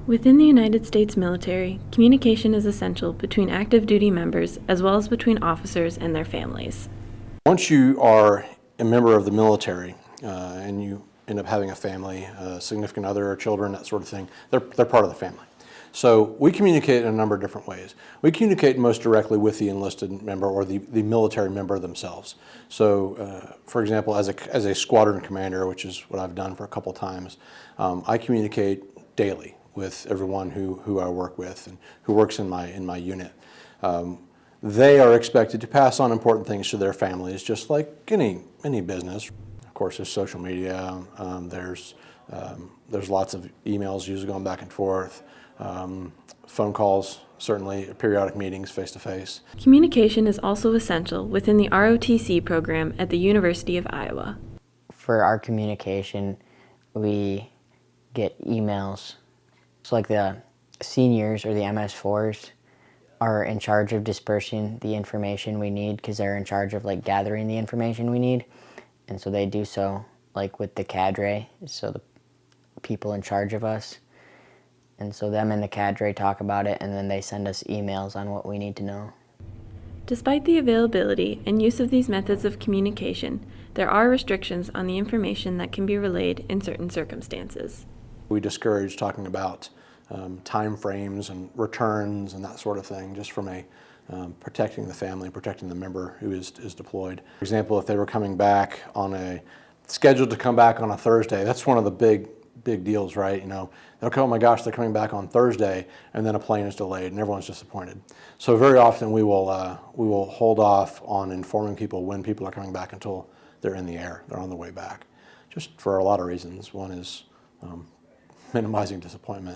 Within the United States military, communication is essential between active duty members as well as between officers and their families. Once you are a member of the military and you end up having a family, a significant other, or children, that sort of thing, they're part of the family. So we communicate in a number of different ways. We communicate most directly with the enlisted member or the military member themselves. So for example, as a squadron commander, which is what I've done for a couple times, I communicate daily with everyone who I work with and who works in my unit. They are expected to pass on important things to their families, just like any business. Of course, there's social media. There's lots of emails usually going back and forth. Phone calls, certainly, periodic meetings face-to-face. Communication is also essential within the ROTC program at the University of Iowa. For our communication, we get emails. So like the seniors or the MS4s are in charge of dispersing the information we need because they're in charge of like gathering the information we need. And so they do so like with the cadre, so the people in charge of us. And so them and the cadre talk about it, and then they send us emails on what we need to know. Despite the availability and use of these methods of communication, there are restrictions on the information that can be relayed in certain circumstances. We discourage talking about time frames and returns and that sort of thing, just from a protecting the family, protecting the member who is deployed. For example, if they were coming back scheduled to come back on a Thursday, that's one of the big deals, right? You know, they'll go, oh my gosh, they're coming back on Thursday, and then a plane is delayed, and everyone's disappointed. So very often we will hold off on informing people when people are coming back until they're in the air, they're on the way back, just for a lot of reasons. One is minimizing disappointment.